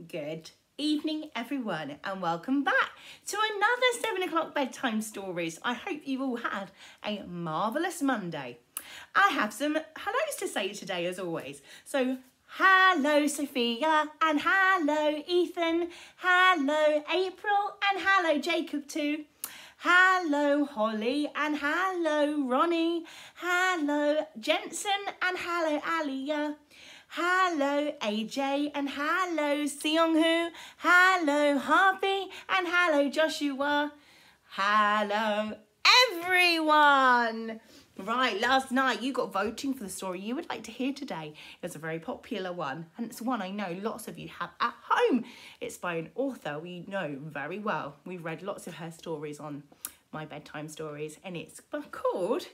Good evening, everyone, and welcome back to another 7 o'clock bedtime stories. I hope you've all had a marvellous Monday. I have some hellos to say today, as always. So, hello, Sophia, and hello, Ethan, hello, April, and hello, Jacob too. Hello, Holly, and hello, Ronnie, hello, Jensen, and hello, Alia. Hello, AJ, and hello, Seonghu. Hello, Harvey, and hello, Joshua. Hello, everyone. Right, last night you got voting for the story you would like to hear today. It's a very popular one, and it's one I know lots of you have at home. It's by an author we know very well. We've read lots of her stories on my bedtime stories, and it's called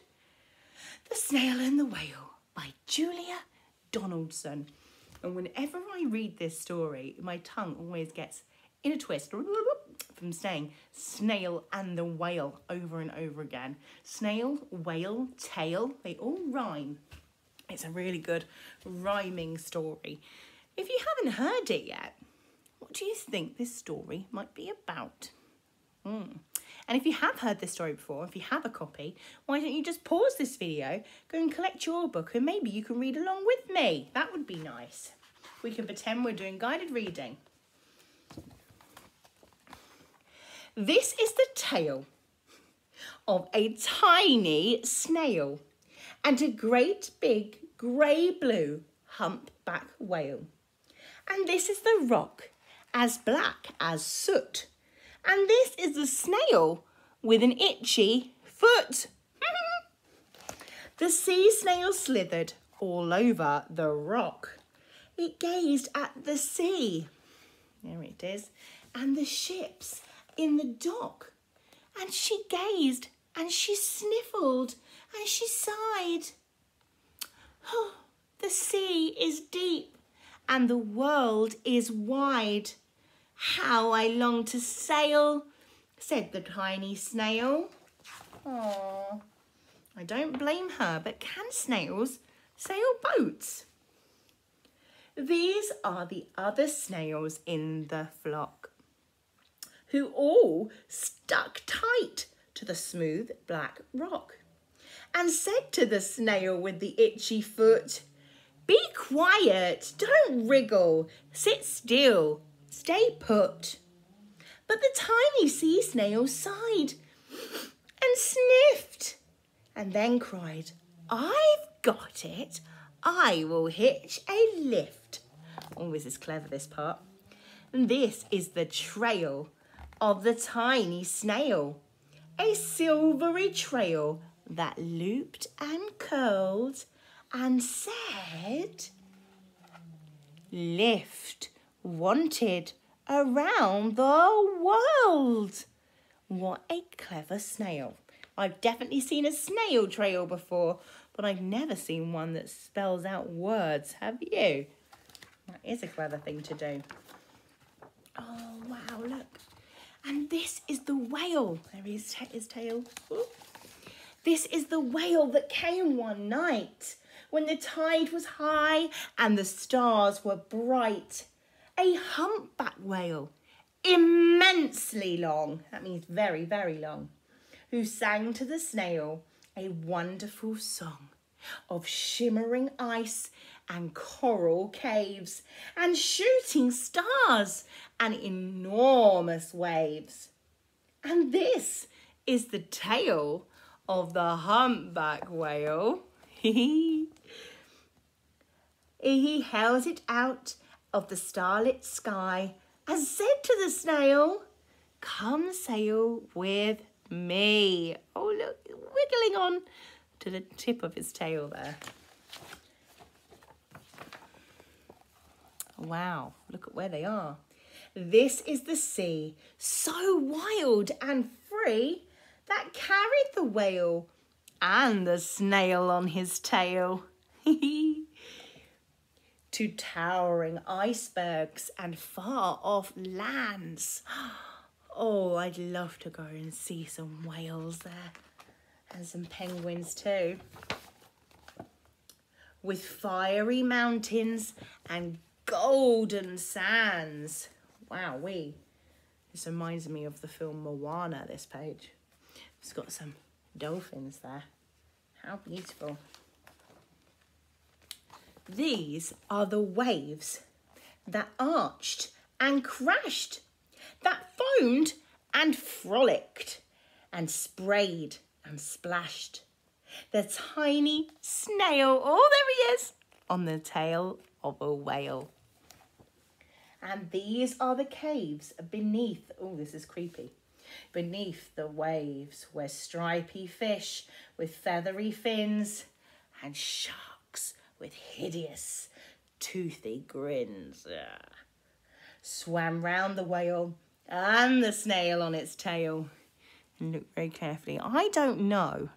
The Snail and the Whale by Julia Donaldson. And whenever I read this story, my tongue always gets in a twist from saying snail and the whale over and over again. Snail, whale, tail, they all rhyme. It's a really good rhyming story. If you haven't heard it yet, what do you think this story might be about? And if you have heard this story before, if you have a copy, why don't you just pause this video, go and collect your book, and maybe you can read along with me. That would be nice. We can pretend we're doing guided reading. This is the tale of a tiny snail and a great big grey-blue humpback whale. And this is the rock, as black as soot. And this is the snail with an itchy foot. The sea snail slithered all over the rock. It gazed at the sea. There it is. And the ships in the dock. And she gazed and she sniffled and she sighed. Oh, the sea is deep and the world is wide. How I long to sail, said the tiny snail. Oh, I don't blame her, but can snails sail boats? These are the other snails in the flock, who all stuck tight to the smooth black rock and said to the snail with the itchy foot, "Be quiet, don't wriggle, sit still, stay put." But the tiny sea snail sighed and sniffed and then cried, "I've got it, I will hitch a lift." Oh, this is clever, this part. This is the trail of the tiny snail, a silvery trail that looped and curled and said, "Lift wanted around the world." What a clever snail. I've definitely seen a snail trail before, but I've never seen one that spells out words. Have you? That is a clever thing to do. Oh, wow, look. And this is the whale. There is his tail. Ooh. This is the whale that came one night when the tide was high and the stars were bright. A humpback whale, immensely long, that means very, very long, who sang to the snail a wonderful song of shimmering ice and coral caves and shooting stars and enormous waves. And this is the tale of the humpback whale. He held it out of the starlit sky and said to the snail, "Come sail with me." Oh, look, wiggling on to the tip of his tail there. Wow, look at where they are. This is the sea, so wild and free, that carried the whale and the snail on his tail. To towering icebergs and far off lands. Oh, I'd love to go and see some whales there. And some penguins too. With fiery mountains and golden sands. Wowee. This reminds me of the film Moana, this page. It's got some dolphins there. How beautiful. These are the waves that arched and crashed, that foamed and frolicked and sprayed and splashed. The tiny snail, oh, there he is, on the tail of a whale. And these are the caves beneath, oh, this is creepy, beneath the waves where stripy fish with feathery fins and sharks with hideous toothy grins swam round the whale and the snail on its tail. And look very carefully. I don't know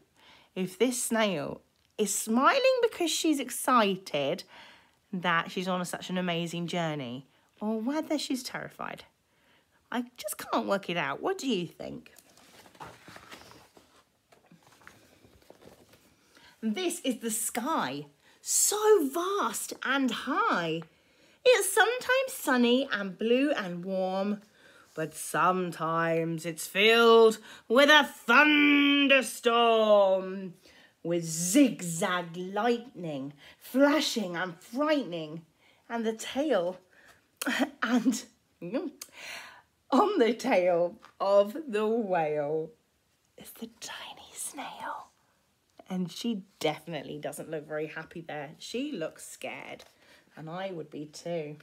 if this snail is smiling because she's excited that she's on such an amazing journey, or whether she's terrified. I just can't work it out. What do you think? This is the sky, so vast and high. It's sometimes sunny and blue and warm, but sometimes it's filled with a thunderstorm, with zigzag lightning, flashing and frightening, and the tail, and on the tail of the whale is the tiny snail. And she definitely doesn't look very happy there. She looks scared, and I would be too.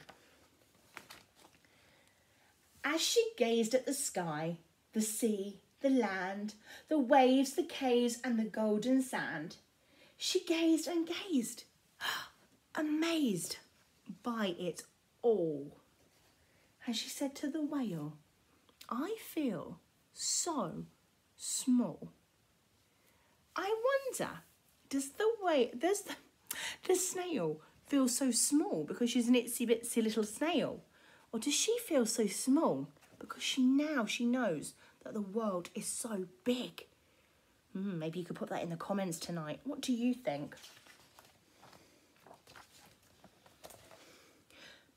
As she gazed at the sky, the sea, the land, the waves, the caves, and the golden sand, she gazed and gazed, amazed by it all. And she said to the whale, I feel so small. I wonder, does the snail feel so small because she's an itsy bitsy little snail? Or does she feel so small because she knows that the world is so big? Maybe you could put that in the comments tonight. What do you think?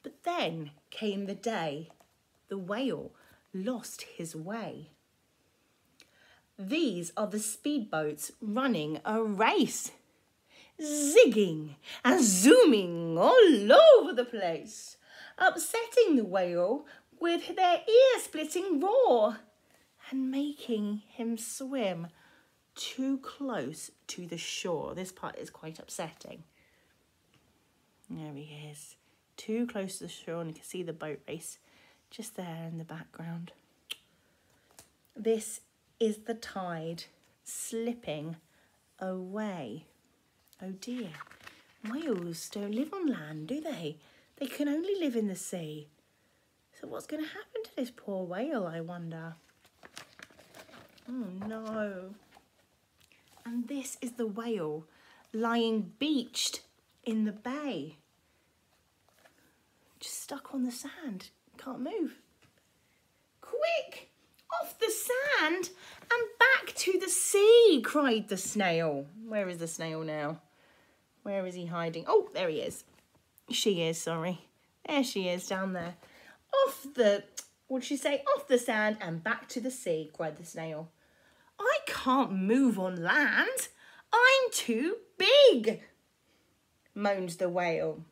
But then came the day the whale lost his way. These are the speedboats running a race, zigging and zooming all over the place, upsetting the whale with their ear-splitting roar and making him swim too close to the shore. This part is quite upsetting. There he is, too close to the shore, and you can see the boat race just there in the background. This is the tide slipping away. Oh dear, whales don't live on land, do they? They can only live in the sea. So what's going to happen to this poor whale, I wonder? Oh no. And this is the whale lying beached in the bay. Just stuck on the sand, can't move. Quick! Off the sand and back to the sea, cried the snail. Where is the snail now? Where is he hiding? Oh, there he is. She is, sorry. There she is, down there. Off the, what did she say? Off the sand and back to the sea, cried the snail. I can't move on land. I'm too big, moaned the whale.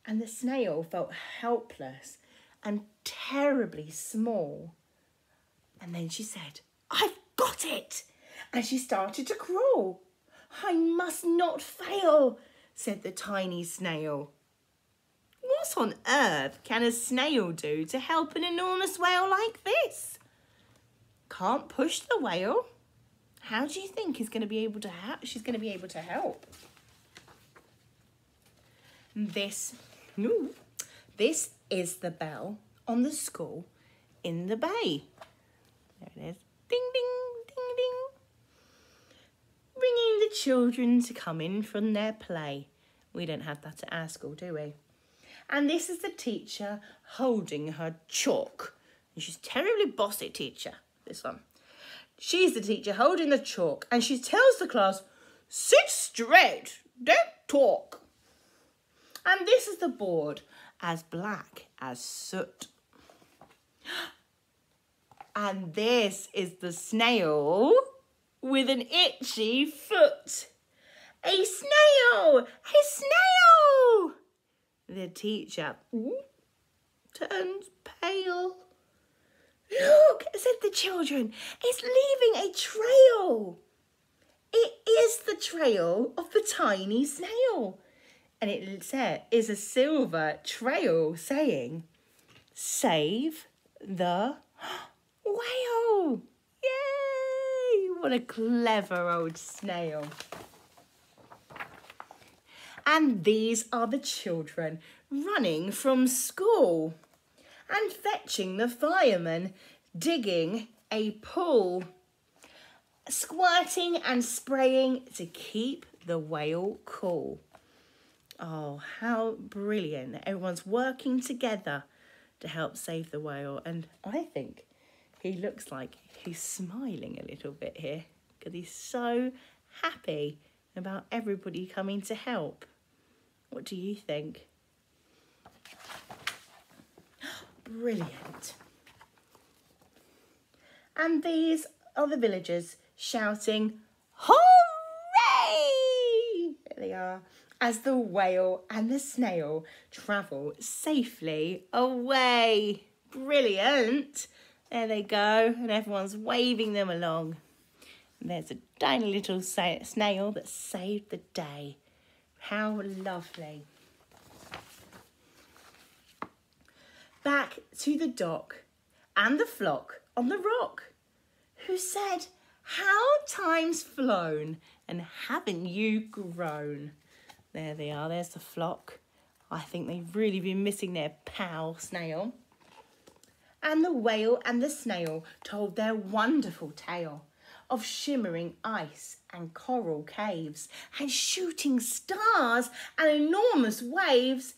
And the snail felt helpless and terribly small. And then she said, I've got it. And she started to crawl. I must not fail, said the tiny snail. What on earth can a snail do to help an enormous whale like this? Can't push the whale. How do you think she's going to be able to help? This is the bell on the school in the bay. There it is. Ding, ding, ding, ding. Ringing the children to come in from their play. We don't have that at our school, do we? And this is the teacher holding her chalk. And she's terribly bossy, teacher, this one. She's the teacher holding the chalk. And she tells the class, sit straight, don't talk. And this is the board. as black as soot. And this is the snail with an itchy foot. A snail! A snail! The teacher turns pale. Look, said the children, it's leaving a trail. It is the trail of the tiny snail. And it is a silver trail saying, save the whale. Yay! What a clever old snail. And these are the children running from school and fetching the fireman, digging a pool, squirting and spraying to keep the whale cool. Oh, how brilliant that everyone's working together to help save the whale. And I think he looks like he's smiling a little bit here because he's so happy about everybody coming to help. What do you think? Brilliant. And these are the villagers shouting, hooray! There they are, as the whale and the snail travel safely away. Brilliant. There they go, and everyone's waving them along. And there's a tiny little snail that saved the day. How lovely. Back to the dock and the flock on the rock, who said, how time's flown and haven't you grown? There they are, there's the flock. I think they've really been missing their pal snail. And the whale and the snail told their wonderful tale of shimmering ice and coral caves and shooting stars and enormous waves,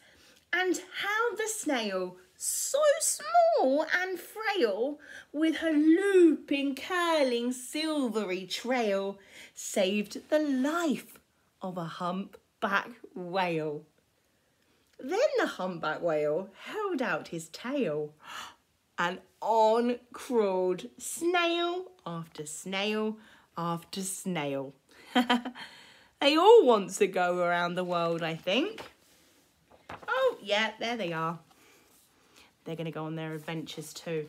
and how the snail, so small and frail, with her looping, curling, silvery trail, saved the life of a humpback whale. Then the humpback whale held out his tail, and on crawled snail after snail after snail. They all want to go around the world, I think. Oh, yeah, there they are. They're going to go on their adventures too.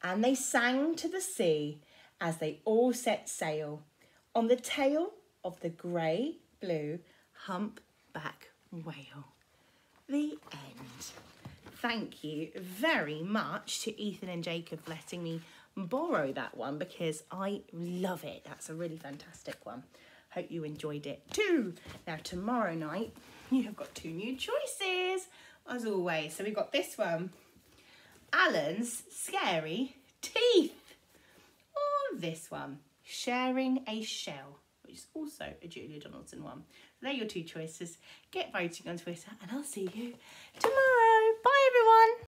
And they sang to the sea as they all set sail on the tail of the grey blue humpback whale. The end. Thank you very much to Ethan and Jacob for letting me borrow that one because I love it. That's a really fantastic one. Hope you enjoyed it too. Now tomorrow night you have got 2 new choices as always. So we've got this one, Alan's Scary Teeth, or this one, Sharing a Shell, which is also a Julia Donaldson one. They're your 2 choices. Get voting on Twitter and I'll see you tomorrow. Bye everyone.